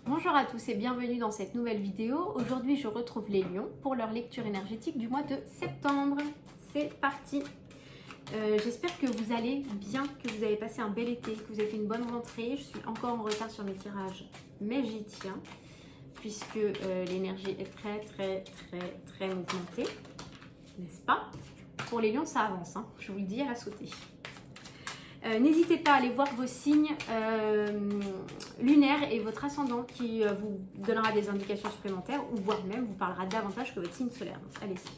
Bonjour à tous et bienvenue dans cette nouvelle vidéo. Aujourd'hui, je retrouve les lions pour leur lecture énergétique du mois de septembre. C'est parti. J'espère que vous allez bien, que vous avez passé un bel été, que vous avez fait une bonne rentrée. Je suis encore en retard sur mes tirages, mais j'y tiens puisque l'énergie est très mouvementée, n'est-ce pas? Pour les lions, ça avance, hein. Je vous le dis, elle a sauté. N'hésitez pas à aller voir vos signes lunaires et votre ascendant qui vous donnera des indications supplémentaires ou voire même vous parlera davantage que votre signe solaire. Donc allez-y,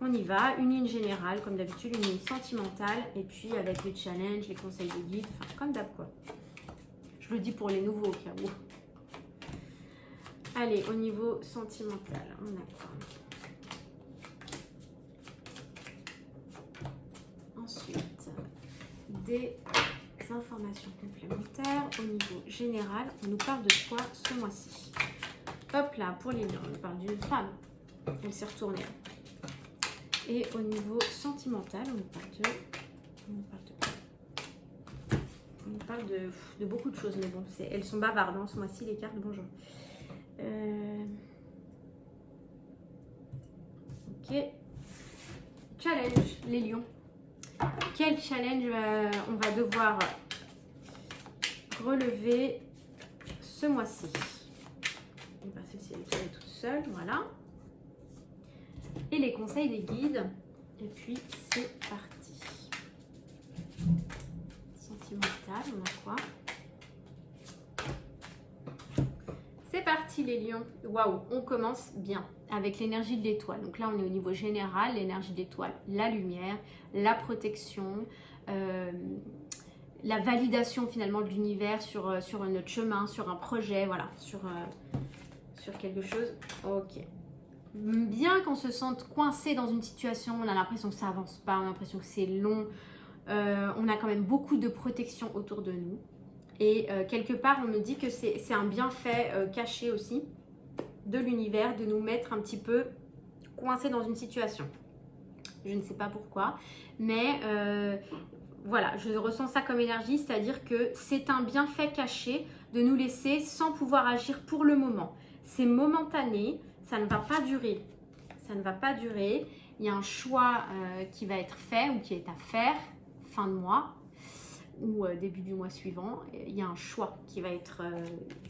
on y va. Une ligne générale comme d'habitude, une ligne sentimentale et puis avec les challenges, les conseils de guide, enfin comme d'hab quoi. Je le dis pour les nouveaux au cas où. Allez, au niveau sentimental, on a quoi? Ensuite, des informations complémentaires. Au niveau général, on nous parle de quoi ce mois-ci? Hop là, pour les lions, on nous parle d'une femme. Elle s'est retournée. Et au niveau sentimental, on nous parle de beaucoup de choses, mais bon, elles sont bavardes hein, ce mois-ci, les cartes. Bonjour. Ok. Challenge, les lions. Quel challenge on va devoir relever ce mois-ci? Celle-ci, elle est toute seule, voilà. Et les conseils des guides. Et puis, c'est parti. Sentimental, on a quoi? C'est parti les lions. Waouh, on commence bien avec l'énergie de l'étoile. Donc là, on est au niveau général, l'énergie de l'étoile, la lumière, la protection, la validation finalement de l'univers sur notre chemin, sur un projet, voilà, sur quelque chose. Ok. Bien qu'on se sente coincé dans une situation, on a l'impression que ça avance pas, on a l'impression que c'est long, on a quand même beaucoup de protection autour de nous. Et quelque part, on me dit que c'est un bienfait caché aussi de l'univers de nous mettre un petit peu coincé dans une situation. Je ne sais pas pourquoi, mais voilà, je ressens ça comme énergie, c'est-à-dire que c'est un bienfait caché de nous laisser sans pouvoir agir pour le moment. C'est momentané, ça ne va pas durer. Ça ne va pas durer. Il y a un choix qui va être fait ou qui est à faire fin de mois ou début du mois suivant. Il y a un choix qui va être...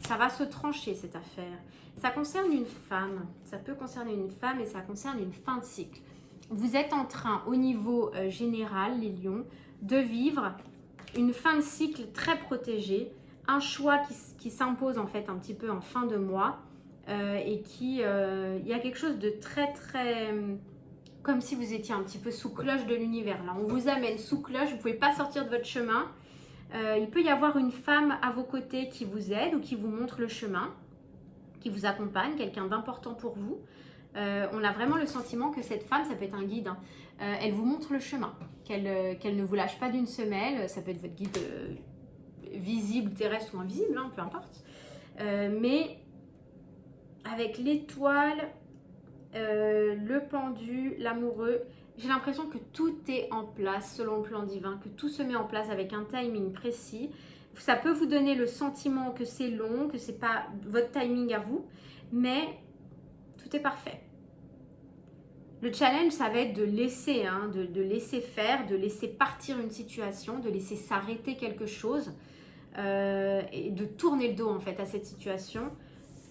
ça va se trancher cette affaire. Ça concerne une femme. Ça peut concerner une femme et ça concerne une fin de cycle. Vous êtes en train, au niveau général, les lions, de vivre une fin de cycle très protégée, un choix qui s'impose en fait un petit peu en fin de mois et qui, il y a quelque chose de très, comme si vous étiez un petit peu sous cloche de l'univers. Là, on vous amène sous cloche, vous ne pouvez pas sortir de votre chemin. Il peut y avoir une femme à vos côtés qui vous aide ou qui vous montre le chemin, qui vous accompagne, quelqu'un d'important pour vous. On a vraiment le sentiment que cette femme, ça peut être un guide, hein, elle vous montre le chemin, qu'elle ne vous lâche pas d'une semelle, ça peut être votre guide visible, terrestre ou invisible, hein, peu importe. Mais avec l'étoile, le pendu, l'amoureux, j'ai l'impression que tout est en place selon le plan divin, que tout se met en place avec un timing précis. Ça peut vous donner le sentiment que c'est long, que c'est pas votre timing à vous, mais tout est parfait. Le challenge, ça va être de laisser, hein, de laisser faire, de laisser partir une situation, de laisser s'arrêter quelque chose et de tourner le dos en fait à cette situation.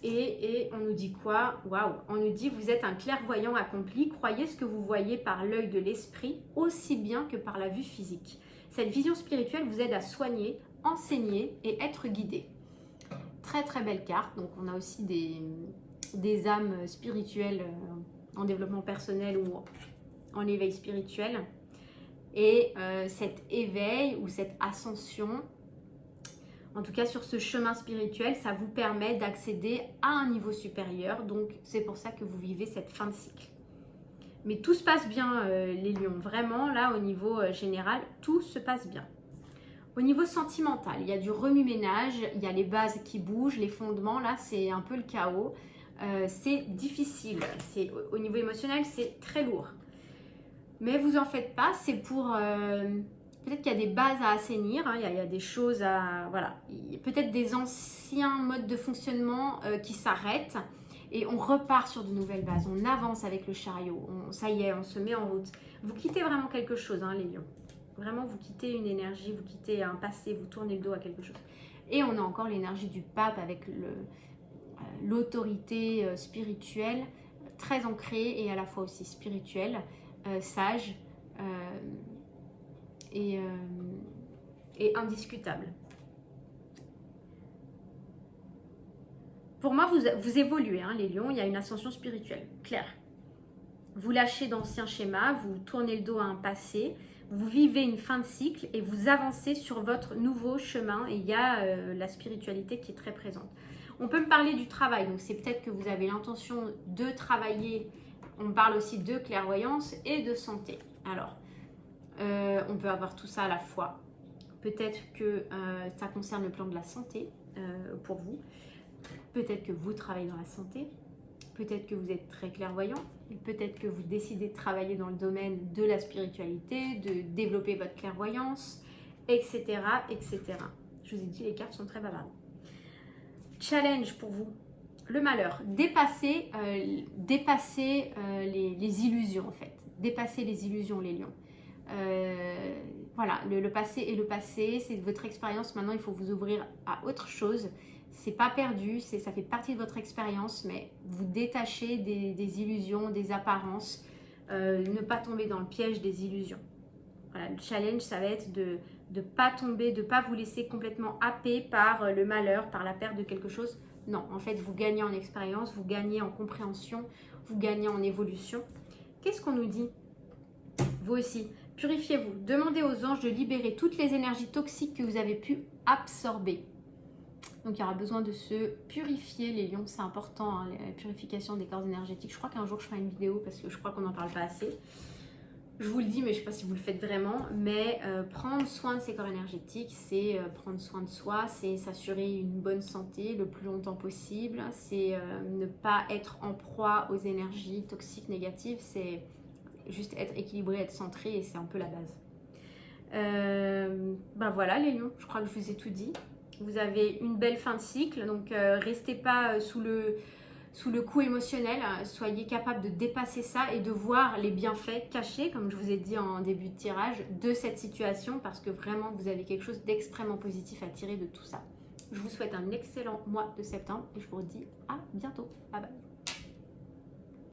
Et on nous dit quoi? Waouh! On nous dit vous êtes un clairvoyant accompli, croyez ce que vous voyez par l'œil de l'esprit aussi bien que par la vue physique. Cette vision spirituelle vous aide à soigner, enseigner et être guidé. Très belle carte. Donc on a aussi des âmes spirituelles en développement personnel ou en éveil spirituel. Et cet éveil ou cette ascension, en tout cas sur ce chemin spirituel, ça vous permet d'accéder à un niveau supérieur. Donc c'est pour ça que vous vivez cette fin de cycle. Mais tout se passe bien les lions, vraiment là au niveau général, tout se passe bien. Au niveau sentimental, il y a du remue-ménage, il y a les bases qui bougent, les fondements, là c'est un peu le chaos. C'est difficile, au niveau émotionnel c'est très lourd. Mais vous en faites pas, c'est pour Peut-être qu'il y a des bases à assainir, hein, il y a des choses à... Voilà, peut-être des anciens modes de fonctionnement qui s'arrêtent et on repart sur de nouvelles bases. On avance avec le chariot, ça y est, on se met en route. Vous quittez vraiment quelque chose, hein, les lions. Vraiment, vous quittez une énergie, vous quittez un passé, vous tournez le dos à quelque chose. Et on a encore l'énergie du pape avec l'autorité spirituelle, très ancrée et à la fois aussi spirituelle, sage et indiscutable. Pour moi, vous évoluez, hein, les lions, il y a une ascension spirituelle, claire. Vous lâchez d'anciens schémas, vous tournez le dos à un passé, vous vivez une fin de cycle et vous avancez sur votre nouveau chemin. Et il y a la spiritualité qui est très présente. On peut me parler du travail, donc c'est peut-être que vous avez l'intention de travailler. On parle aussi de clairvoyance et de santé. Alors, on peut avoir tout ça à la fois. Peut-être que ça concerne le plan de la santé pour vous. Peut-être que vous travaillez dans la santé. Peut-être que vous êtes très clairvoyant. Peut-être que vous décidez de travailler dans le domaine de la spiritualité, de développer votre clairvoyance, etc., etc. Je vous ai dit, les cartes sont très bavardes. Challenge pour vous. Le malheur. Dépasser les illusions, en fait. Dépasser les illusions, les lions. Voilà, le passé est le passé. C'est votre expérience. Maintenant, il faut vous ouvrir à autre chose. C'est pas perdu, ça fait partie de votre expérience, mais vous détachez des illusions, des apparences, ne pas tomber dans le piège des illusions. Voilà, le challenge, ça va être de ne pas tomber, de ne pas vous laisser complètement happer par le malheur, par la perte de quelque chose. Non, en fait, vous gagnez en expérience, vous gagnez en compréhension, vous gagnez en évolution. Qu'est-ce qu'on nous dit? Vous aussi, purifiez-vous. Demandez aux anges de libérer toutes les énergies toxiques que vous avez pu absorber. Donc, il y aura besoin de se purifier, les lions, c'est important, hein, la purification des corps énergétiques. Je crois qu'un jour, je ferai une vidéo parce que je crois qu'on n'en parle pas assez. Je vous le dis, mais je ne sais pas si vous le faites vraiment, mais prendre soin de ses corps énergétiques, c'est prendre soin de soi, c'est s'assurer une bonne santé le plus longtemps possible, c'est ne pas être en proie aux énergies toxiques, négatives, c'est juste être équilibré, être centré et c'est un peu la base. Ben voilà les lions, je crois que je vous ai tout dit. Vous avez une belle fin de cycle, donc restez pas sous le coup émotionnel, soyez capable de dépasser ça et de voir les bienfaits cachés, comme je vous ai dit en début de tirage, de cette situation parce que vraiment vous avez quelque chose d'extrêmement positif à tirer de tout ça. Je vous souhaite un excellent mois de septembre et je vous dis à bientôt. Bye bye.